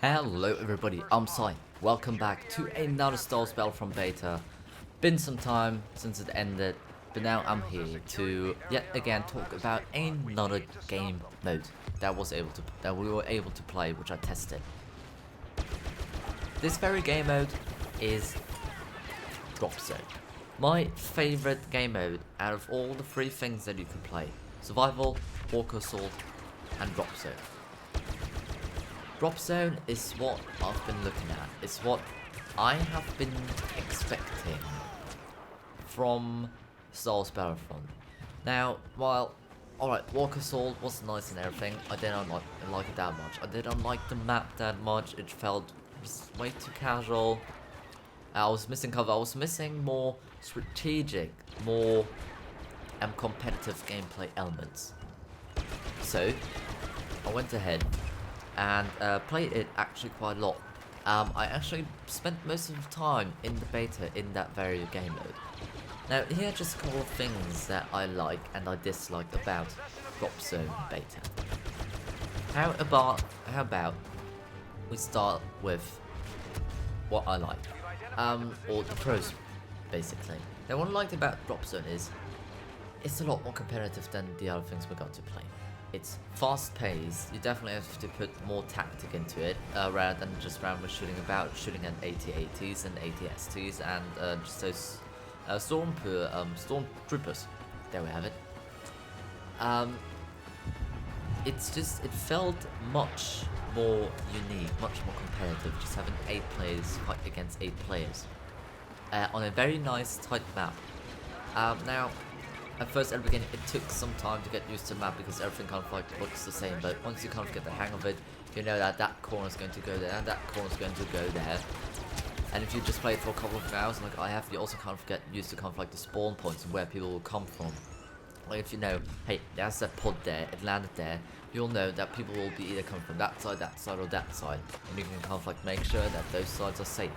Hello everybody, I'm Sai. Welcome back to another Star Wars Battlefront beta. Been some time since it ended, but now I'm here to yet again talk about another game mode that we were able to play, which I tested. This very game mode is Drop Zone. My favorite game mode out of all the three things that you can play: Survival, Walker Assault, and Drop Zone. Drop Zone is what I've been looking at. It's what I have been expecting from Star Wars Battlefront. Now, while alright, Walker Assault was nice and everything, I didn't like it that much. I didn't like the map that much. It felt just way too casual. I was missing cover. I was missing more strategic, more competitive gameplay elements. So I went ahead and played it actually quite a lot. I actually spent most of the time in the beta in that very game mode. Now here are just a couple of things that I like and I dislike about Drop Zone beta. How about we start with what I like, or the pros basically. Now what I liked about Drop Zone is it's a lot more competitive than the other things we got to play. It's fast paced. You definitely have to put more tactic into it, rather than just randomly shooting at AT-ATs and AT-STs and just those stormtroopers. There we have it. It felt much more unique, much more competitive, just having 8 players fight against 8 players on a very nice tight map. Now, at first, at the beginning, it took some time to get used to the map because everything kind of like looks the same. But once you kind of get the hang of it, you know that that corner is going to go there and that corner is going to go there. And if you just play it for a couple of hours, like I have, you also kind of get used to kind of like the spawn points and where people will come from. Like if you know, hey, there's that pod there, it landed there, you'll know that people will be either coming from that side, or that side, and you can kind of like make sure that those sides are safe.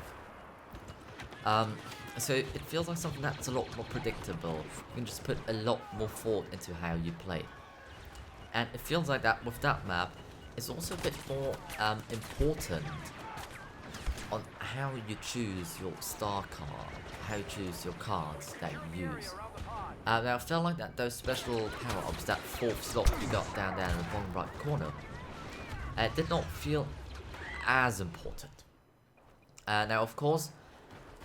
So it feels like something that's a lot more predictable. You can just put a lot more thought into how you play. And it feels like that with that map, it's also a bit more important on how you choose your star card, how you choose your cards that you use. Now I felt like that those special power-ups, that 4th slot you got down there in the bottom right corner, did not feel as important. Now of course,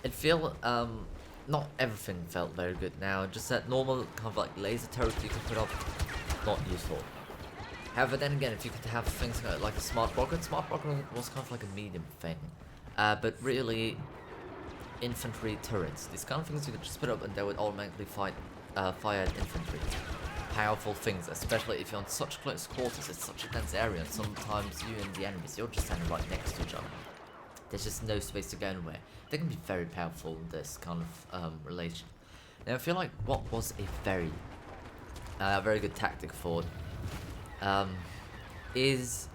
it felt, not everything felt very good now, just that normal kind of like laser turret you can put up, not useful. However, then again, if you could have things like a smart rocket was kind of like a medium thing. But really, infantry turrets, these kind of things you could just put up and they would automatically fire at infantry. Powerful things, especially if you're on such close quarters, it's such a dense area, and sometimes you and the enemies, you're just standing right next to each other. There's just no space to go anywhere. They can be very powerful in this kind of relation. Now I feel like what was a very good tactic for it is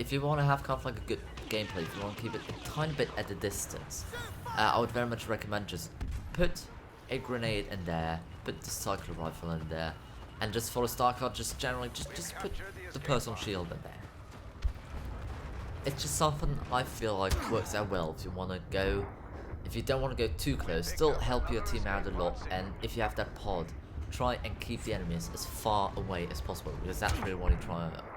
if you want to have kind of like a good gameplay, if you want to keep it a tiny bit at a distance, I would very much recommend just put a grenade in there, put the cycler rifle in there, and just for the star card, just generally just put the personal shield in there. It's just something I feel like works out well if you want to go, if you don't want to go too close, still help your team out a lot, and if you have that pod, try and keep the enemies as far away as possible, because that's really what you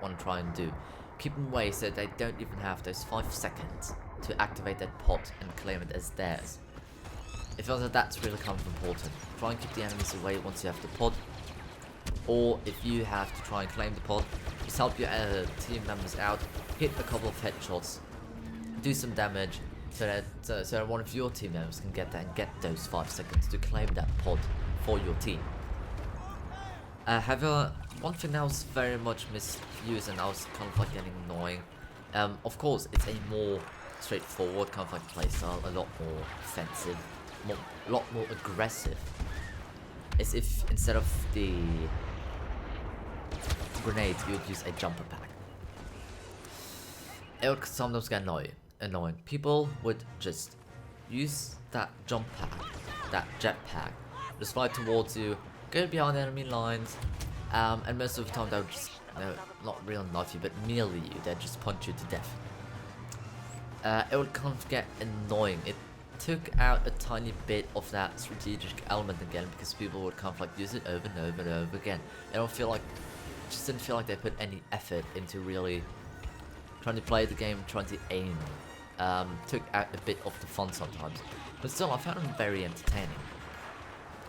want to try and do. Keep them away so they don't even have those 5 seconds to activate that pod and claim it as theirs. It feels like that's really kind of important. Try and keep the enemies away once you have the pod, or if you have to try and claim the pod, just help your team members out, hit a couple of headshots, do some damage, so that one of your team members can get that and get those 5 seconds to claim that pod for your team. However, one thing that was very much misused and I was kind of like getting annoying, of course it's a more straightforward kind of like playstyle, a lot more offensive, a lot more aggressive. As if instead of the grenade you would use a jumper pack. It would sometimes get annoying. People would just use that jump pack, that jet pack, just fly towards you, go behind enemy lines, and most of the time they would just, not really knife you, but melee you, they'd just punch you to death. it would kind of get annoying. It took out a tiny bit of that strategic element again because people would kind of like use it over and over and over again. I don't feel like, just didn't feel like they put any effort into really trying to play the game, trying to aim. Took out a bit of the fun sometimes, but still I found them very entertaining.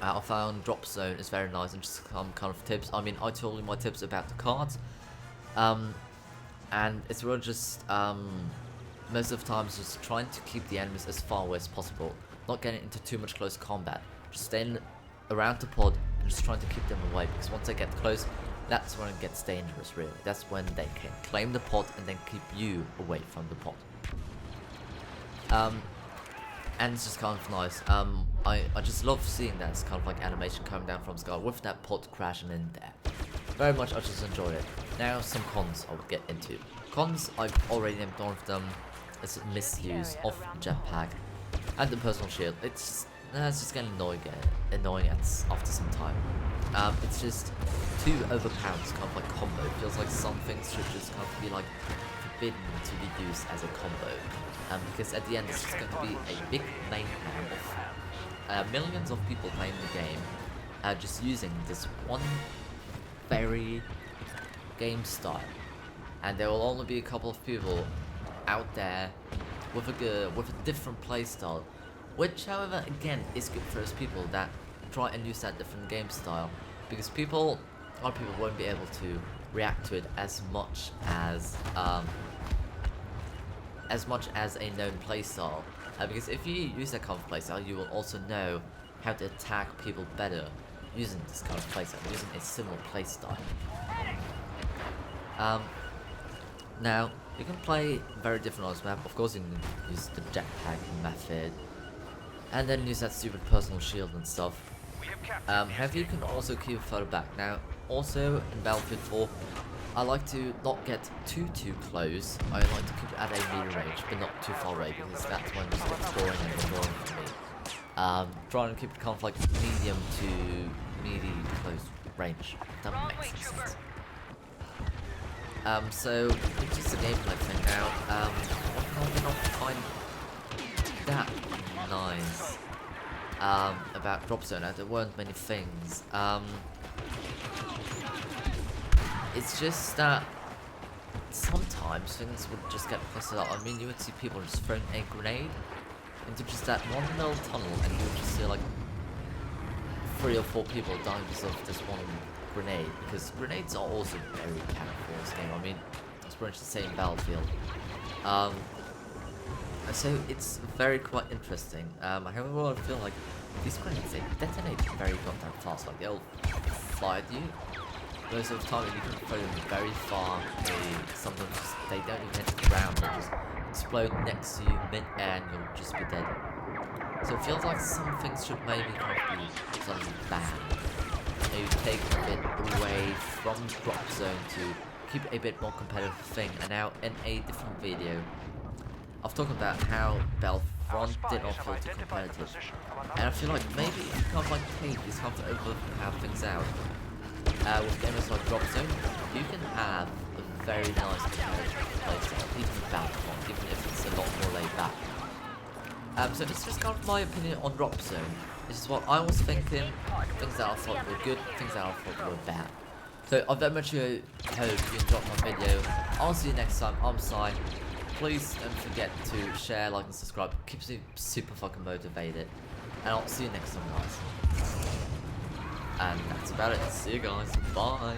I found Drop Zone is very nice and just some kind of tips. I mean, I told you my tips about the cards, and it's really just most of the time just trying to keep the enemies as far away as possible, not getting into too much close combat, just staying around the pod and just trying to keep them away, because once they get close, that's when it gets dangerous really. That's when they can claim the pod and then keep you away from the pod. And it's just kind of nice. I just love seeing that it's kind of like animation coming down from the sky with that pod crashing in there. Very much, I just enjoy it. Now some cons I would get into. Cons, I've already named one of them. It's misuse of jetpack and the personal shield. It's just getting annoying after some time. It's just too overpowered kind of like combo. It feels like some things should just kind of be like forbidden to be used as a combo. Because at the end it's just going to be a big main map of millions of people playing the game, just using this one very game style, and there will only be a couple of people out there with a different playstyle, which however again is good for those people that try and use that different game style, because a lot of people won't be able to react to it as much as a known playstyle, because if you use that kind of playstyle, you will also know how to attack people better using this kind of playstyle, using a similar playstyle. Now, you can play very different on this map. Of course, you can use the jetpack method, and then use that stupid personal shield and stuff. However, you can also keep it further back. Now, also in Battlefield 4, I like to not get too close. I like to keep it at a medium range, but not too far away, because that's when it just gets boring and annoying for me. Trying to keep it kind of like medium to close range. That makes sense. So it's just a gameplay thing now. I did not find that nice about Drop Zone. There weren't many things. It's just that sometimes things would just get busted up. I mean, you would see people just throwing a grenade into just that one little tunnel, and you would just see like 3 or 4 people dying because of this one grenade, because grenades are also very powerful in this game. I mean, it's pretty much the same Battlefield. So it's very quite interesting. However, I feel like these grenades, they detonate very goddamn fast. Like, they'll fly at you most of the time, and you can throw them very far. Sometimes they don't even hit the ground, they just explode next to you mid-air and you'll just be dead. So it feels like some things should maybe kind of be something bad. Maybe take a bit away from Drop Zone to keep a bit more competitive thing. And now in a different video, I've talked about how Battlefront did not feel too competitive. And I feel like maybe if you can't like take these kind of overpower things out, with gamers like Drop Zone, you can have a very nice competitive playstyle, even with Battlefront, even if it's a lot more laid back. So this is just kind of my opinion on Drop Zone. This is what I was thinking, things that I thought were good, things that I thought were bad. So I very much hope you enjoyed my video. I'll see you next time. I'm Si. Please don't forget to share, like and subscribe. Keeps me super fucking motivated. And I'll see you next time, guys. And that's about it. See you guys. Bye.